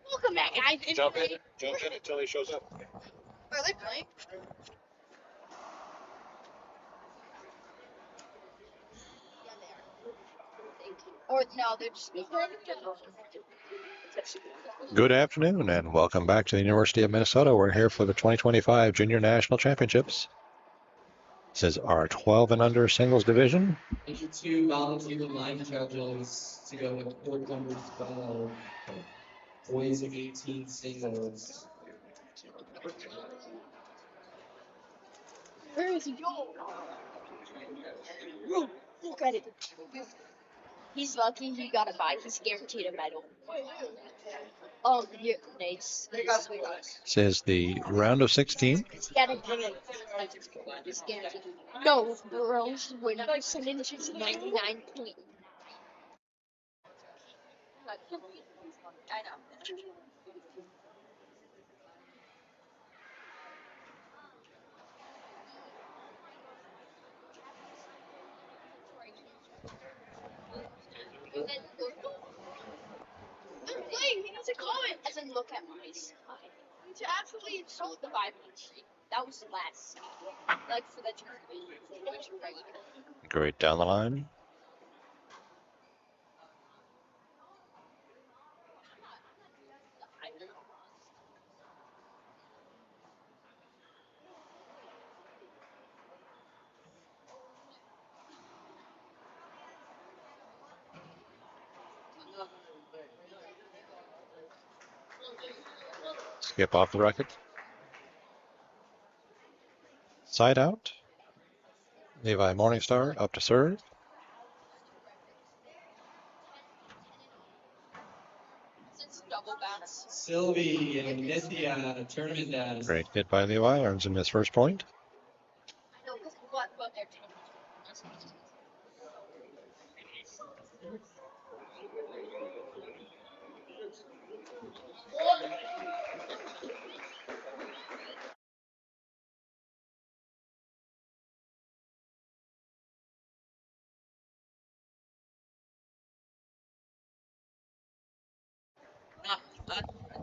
Welcome back, guys. Jump in until he shows up. Are they playing? Or no, they're just Good afternoon and welcome back to the University of Minnesota. We're here for the 2025 Junior National Championships. This is our 12 and under singles division. Issue 2 volunteer line judges to go with court number 12. Boys 18 singles. Where is he going? Look at it. He's lucky he got a bye. He's guaranteed a medal. Oh, yeah, Nate's. This is the round of 16. He's got a medal. He's guaranteed. No, girls win percentage is 99 point. I know. They're playing. He needs to call it. As in, look at my side. He needs to absolutely insult the violence. That was the last. Like for the tournament. Great down the line. Skip off the racket. Side out. Levi Morningstar up to serve. Sylvie and Nithya tournament dance. Great hit by Levi. Earns him his first point.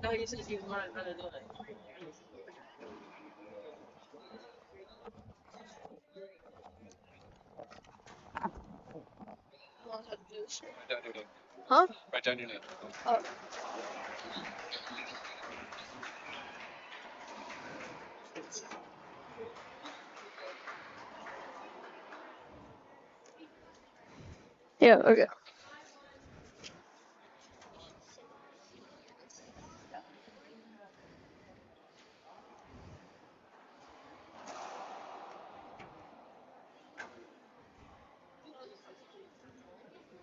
No, you said you wanted to do it. Huh? Write down your name. Oh. Yeah, okay.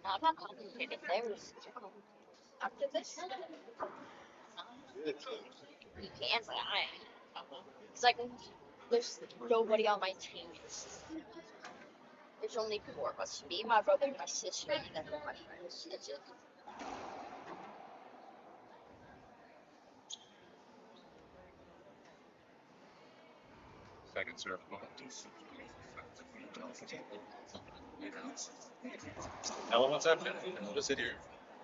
I'm not complicated. There's after this. You can, but it's like there's nobody on my team. There's only 4 of us: me, my brother, my sister, and then my friends. That's it. Second serve. Tell him what's happening. We'll just sit here.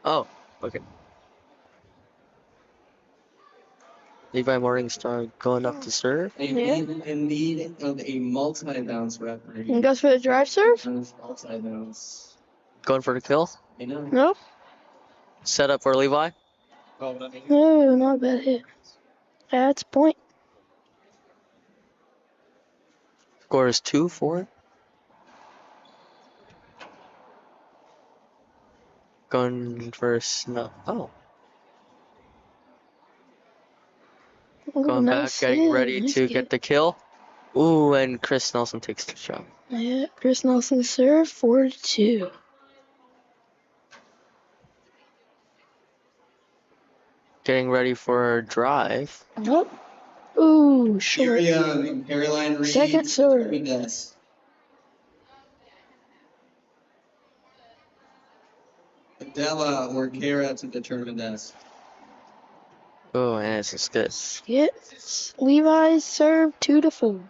Oh, okay. Levi Morningstar going up to serve. In need of a multi-bounce referee. And goes for the drive serve? Multi-bounce. Going for the kill. You know? No. Set up for Levi. Oh, not a bad hit. That's point. Score is 2-4. Going for no. Oh. Ooh, Going nice back, getting hit. ready Nice to hit. get the kill. Ooh, and Chris Nelson takes the shot. Yeah, Chris Nelson serve 4-2. Getting ready for a drive. Nope. Ooh, short. Caroline Reed. Second serve. Adela or Kara to determine this. Oh, and it's good. Hits. Levi's serve 2-4.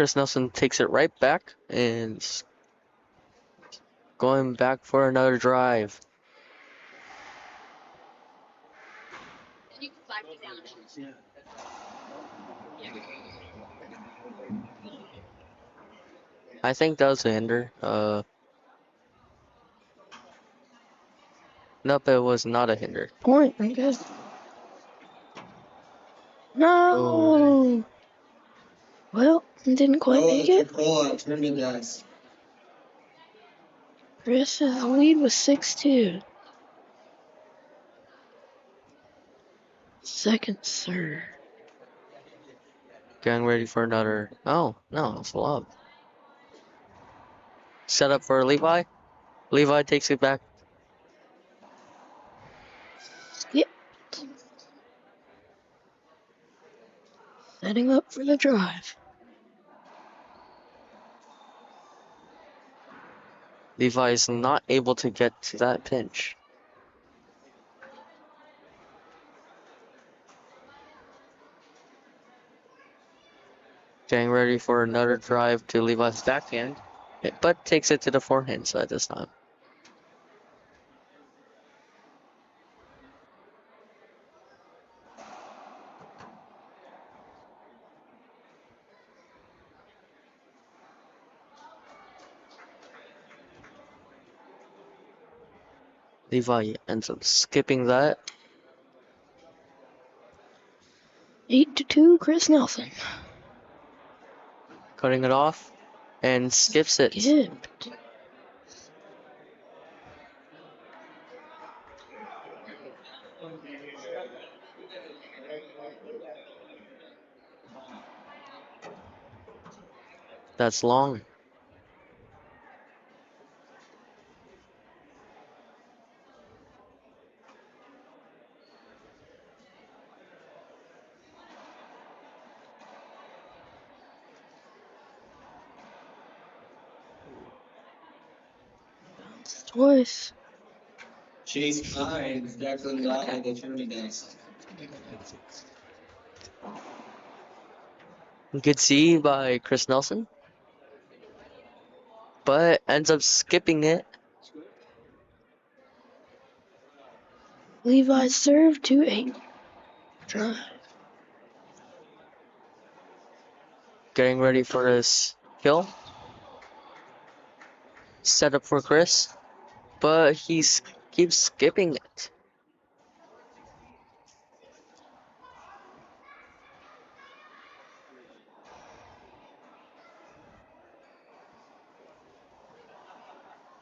Chris Nelson takes it right back and going back for another drive. And you can flag me down. Yeah. I think that was a hinder. Nope, it was not a hinder. Point, I guess. No. Oh. Well, didn't quite make it. Tournament guys. Chris's lead was 6-2. Second serve. Getting ready for another. Oh, no, it's a lob. Set up for Levi. Levi takes it back. Skip. Setting up for the drive. Levi is not able to get to that pinch. Getting ready for another drive to Levi's backhand, but takes it to the forehand side this time. Levi ends up skipping that. 8-2, Chris Nelson. Cutting it off and skips it. Skipped. That's long. Bounced twice. Chase Hines, Declan Lyle, the tournament guys. Good see by Chris Nelson, but ends up skipping it. Levi served 2-8. Drive. Getting ready for this kill. Set up for Chris, but he keeps skipping it.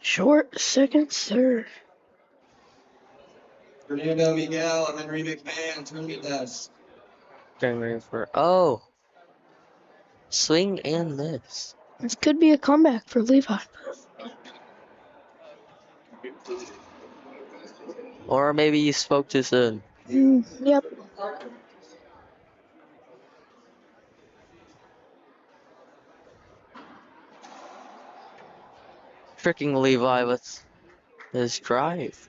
Short second serve. Fernando Miguel, Henry McMahon, tournament guys. Getting ready for swing and miss. This could be a comeback for Levi. Or maybe you spoke too soon. Yep. Tricking Levi with his drive.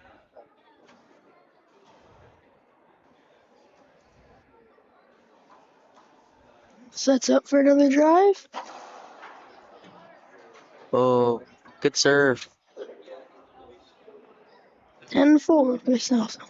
Sets up for another drive. Oh, good serve. 10-4, Chris Nelson.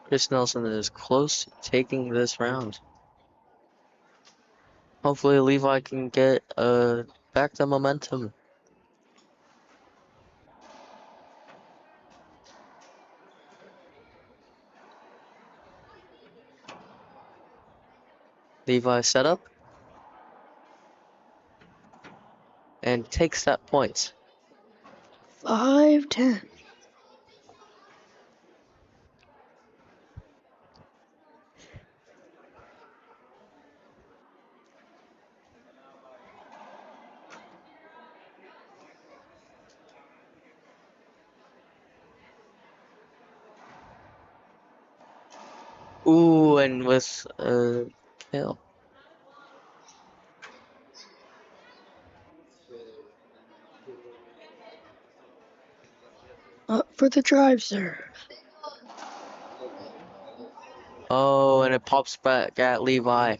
Chris Nelson is close to taking this round. Hopefully Levi can get back the momentum. Levi set up and takes that point. 5-10. Ooh, and with a kill. Up for the drive serve. Oh, and it pops back at Levi.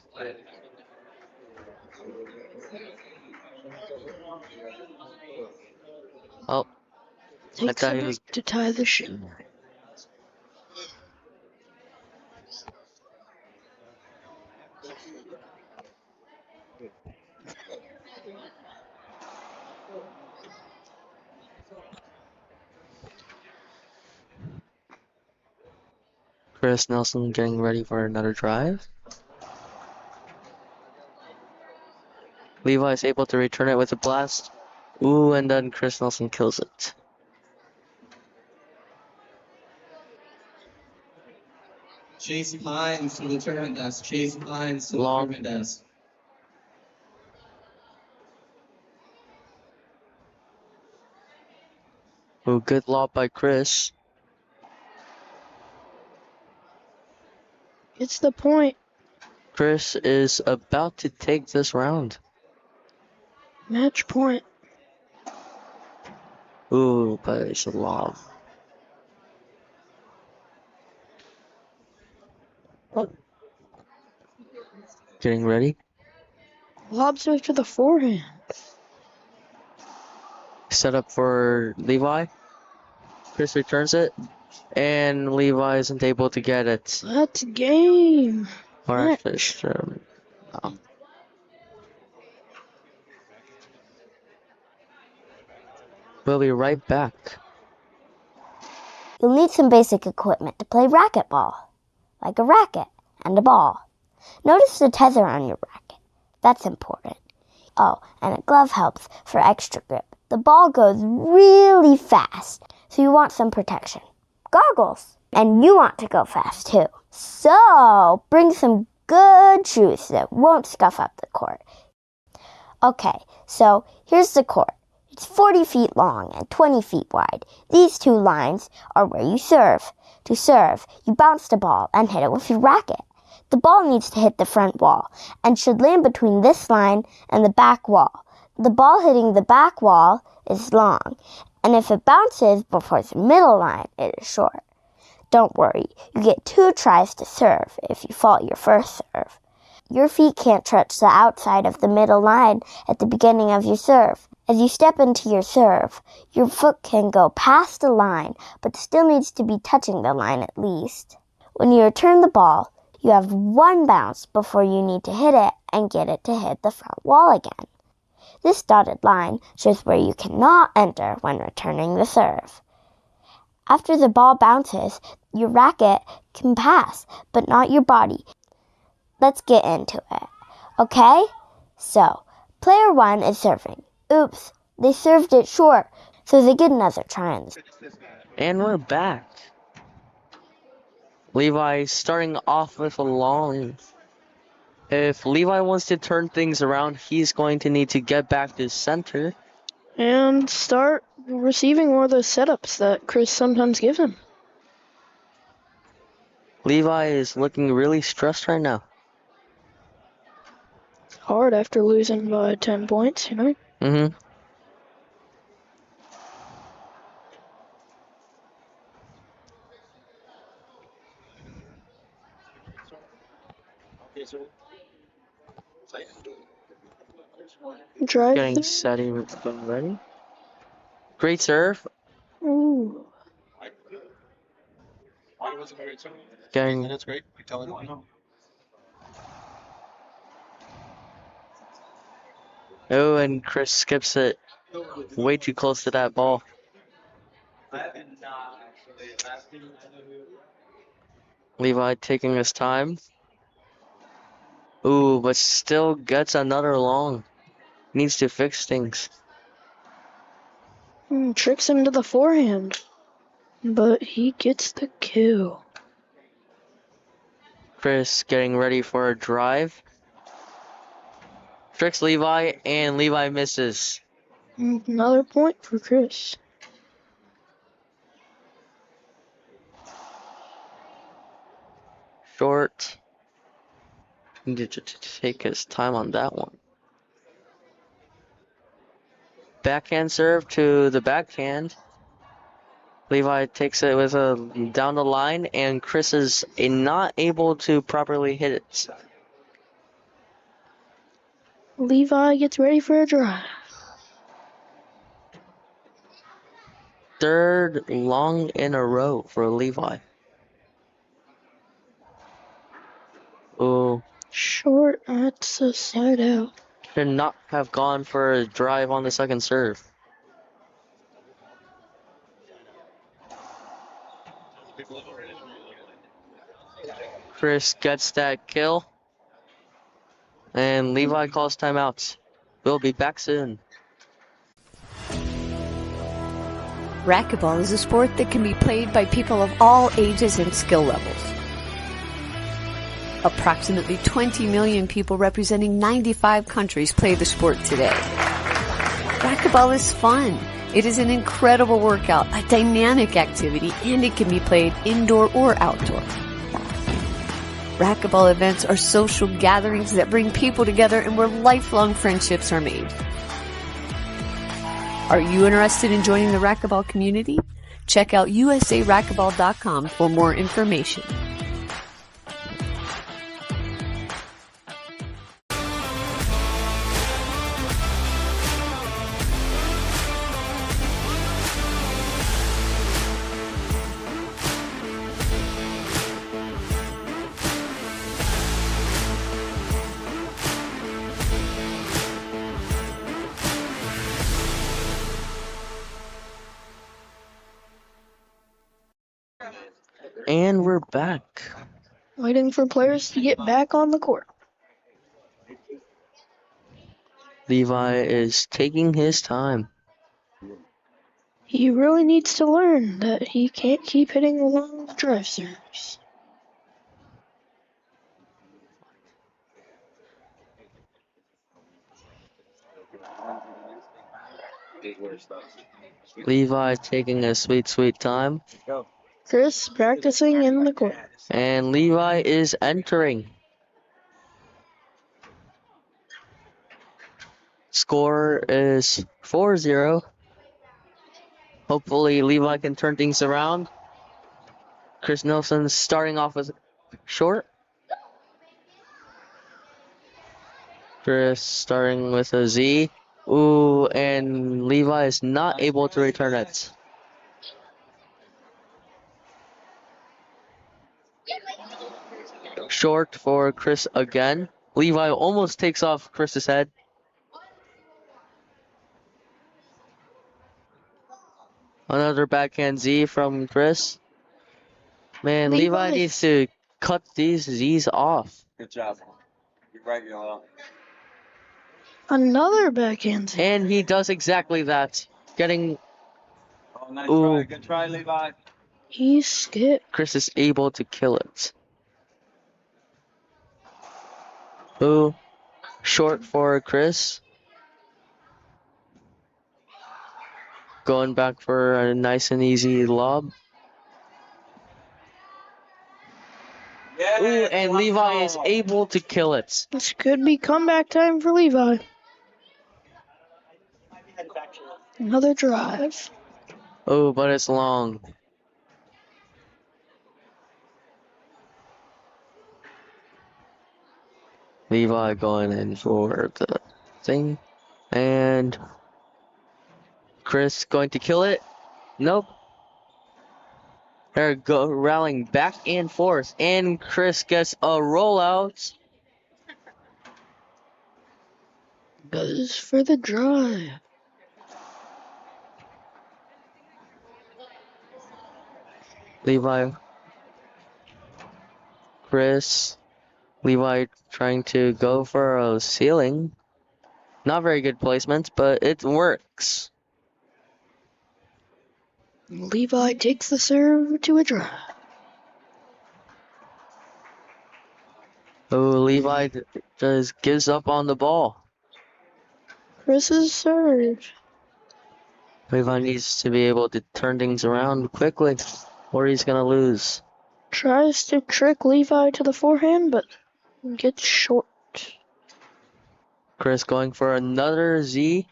Oh, I Takes thought a he minute was. to tie the ship. Chris Nelson getting ready for another drive. Levi is able to return it with a blast. Ooh, and then Chris Nelson kills it. Chase Pines to the tournament desk. Chase Pines to the Long. tournament desk. Ooh, good lob by Chris. It's the point. Chris is about to take this round. Match point. Ooh, but it's a lob. Getting ready. Lobs move to the forehand. Set up for Levi. Chris returns it. And Levi isn't able to get it. That's game. Or Match. actually, no. We'll be right back. You'll need some basic equipment to play racquetball, like a racket and a ball. Notice the tether on your racket. That's important. Oh, and a glove helps for extra grip. The ball goes really fast, so you want some protection. Goggles! And you want to go fast too. So, bring some good shoes that won't scuff up the court. Okay, so here's the court. It's 40 feet long and 20 feet wide. These two lines are where you serve. To serve, you bounce the ball and hit it with your racket. The ball needs to hit the front wall and should land between this line and the back wall. The ball hitting the back wall is long, and if it bounces before the middle line, it is short. Don't worry, you get 2 tries to serve if you fault your first serve. Your feet can't touch the outside of the middle line at the beginning of your serve. As you step into your serve, your foot can go past the line, but still needs to be touching the line at least. When you return the ball, you have 1 bounce before you need to hit it and get it to hit the front wall again. This dotted line shows where you cannot enter when returning the serve. After the ball bounces, your racket can pass, but not your body. Let's get into it. Okay? So, player 1 is serving. Oops, they served it short, so they get another try on this. And we're back. Levi starting off with a long. If Levi wants to turn things around, he's going to need to get back to center. And start receiving more of those setups that Chris sometimes gives him. Levi is looking really stressed right now. Hard after losing by 10 points, you know? Mm-hmm. Drive Getting through. set, getting ready. Great serve. Ooh. Getting. That's great. Oh, and Chris skips it. Way too close to that ball. Levi taking his time. Ooh, but still gets another long. Needs to fix things. Tricks him to the forehand. But he gets the kill. Chris getting ready for a drive. Tricks Levi, and Levi misses. Another point for Chris. Short. Needed to take his time on that one. Backhand serve to the backhand. Levi takes it with a down the line, and Chris is not able to properly hit it. Levi gets ready for a drive. Third long in a row for Levi. Ooh, Short, that's a side out. should not have gone for a drive on the second serve. Chris gets that kill. And Levi calls timeouts. We'll be back soon. Racquetball is a sport that can be played by people of all ages and skill levels. Approximately 20 million people representing 95 countries play the sport today. Racquetball is fun. It is an incredible workout, a dynamic activity, and it can be played indoor or outdoor. Racquetball events are social gatherings that bring people together and where lifelong friendships are made. Are you interested in joining the racquetball community? Check out usaracquetball.com for more information. And we're back. Waiting for players to get back on the court. Levi is taking his time. He really needs to learn that he can't keep hitting the long drive serves. Levi taking a sweet, sweet time. Chris practicing in the court. And Levi is entering. Score is 4-0. Hopefully Levi can turn things around. Chris Nelson starting off with short. Chris starting with a Z. Ooh, and Levi is not able to return it. Short for Chris again. Levi almost takes off Chris's head. Another backhand Z from Chris. Man, Levi needs to cut these Z's off. Good job. You're right, y'all. Another backhand Z. And he does exactly that. Getting. Oh, nice Ooh. try. Good try, Levi. He skipped. Chris is able to kill it. Ooh. Short for Chris. Going back for a nice and easy lob. Yeah, Ooh, and Levi is able to kill it. This could be comeback time for Levi. Another drive. Oh, but it's long. Levi going in for the thing. And Chris going to kill it. Nope. They're rallying back and forth. And Chris gets a rollout. Goes for the drive. Levi. Chris. Levi trying to go for a ceiling. Not very good placement, but it works. Levi takes the serve to a drive. Oh, Levi just gives up on the ball. Chris's serve. Levi needs to be able to turn things around quickly, or he's going to lose. Tries to trick Levi to the forehand, but gets short. Chris going for another Z.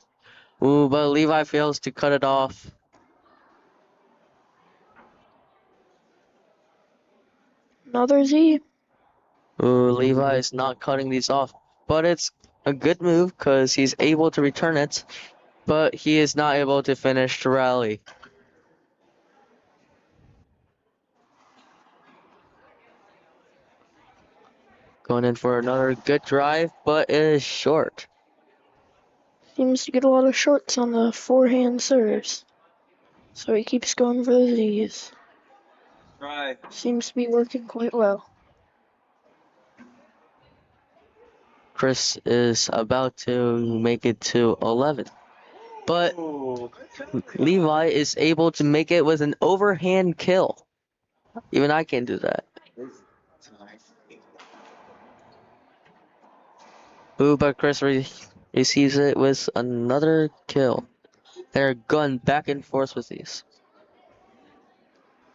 Ooh, but Levi fails to cut it off. Another Z. Ooh, Levi is not cutting these off, but it's a good move because he's able to return it, but he is not able to finish the rally. Going in for another good drive, but it is short. Seems to get a lot of shorts on the forehand serves. So he keeps going for the Z's. Try. Seems to be working quite well. Chris is about to make it to 11. But Levi is able to make it with an overhand kill. Even I can't do that. Ooh, but Chris receives it with another kill. They're going back and forth with these.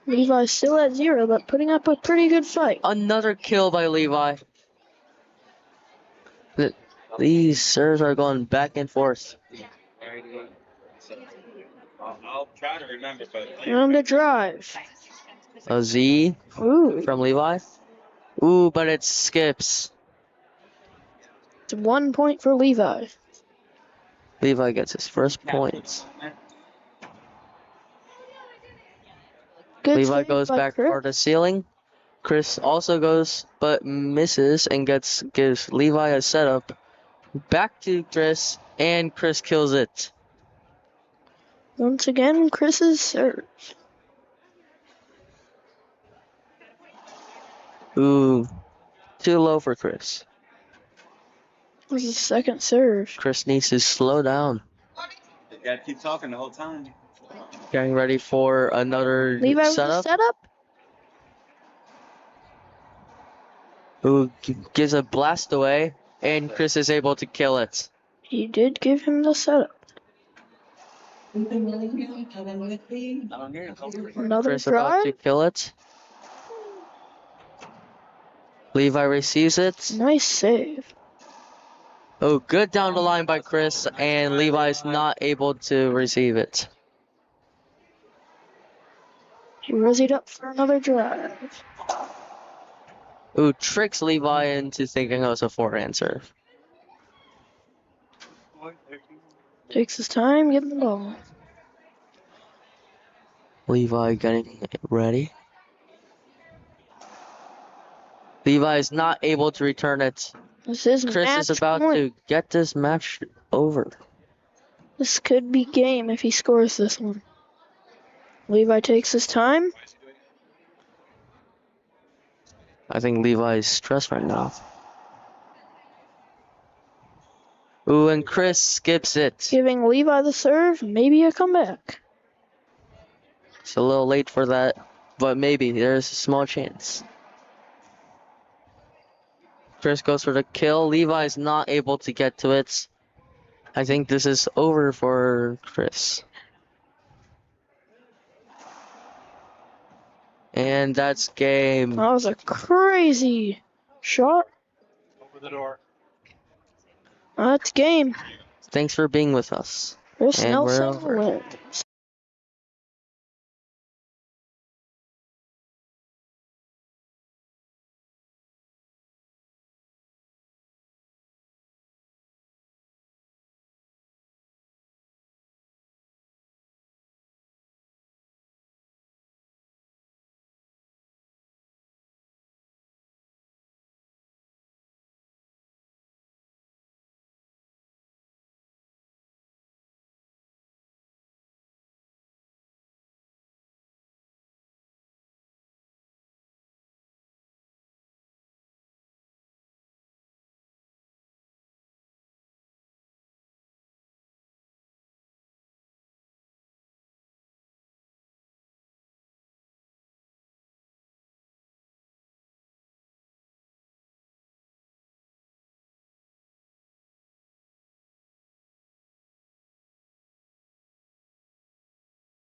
Levi's still at 0, but putting up a pretty good fight. Another kill by Levi. These serves are going back and forth. I'll try to remember, but On the drive. A Z Ooh, from Levi. Ooh, but it skips. it's 1 point for Levi. Levi gets his first points. Good Levi save goes by back Chris. for the ceiling. Chris also goes, but misses and gives Levi a setup. Back to Chris, and Chris kills it. Once again, Chris's serve. Ooh, too low for Chris. This is his second serve. Chris needs to slow down. you gotta keep talking the whole time. Getting ready for another Levi with the setup. setup. Who gives a blast away, and Chris is able to kill it. He did give him the setup. Another Chris about drive. to kill it. Levi receives it. Nice save. Oh, good down the line by Chris, and Levi's not able to receive it. He rosied up for another drive. Ooh, tricks Levi into thinking it was a forehand serve. Takes his time getting the ball. Levi getting ready. Levi is not able to return it. This is Chris match is about point. to get this match over. This could be game if he scores this one. Levi takes his time. I think Levi is stressed right now. Ooh, and Chris skips it. Giving Levi the serve, maybe a comeback. It's a little late for that, but maybe there's a small chance. Chris goes for the kill. Levi is not able to get to it. I think this is over for Chris. And that's game. That was a crazy shot. Open the door. That's game. Thanks for being with us. Chris And we're Nelson over. wins.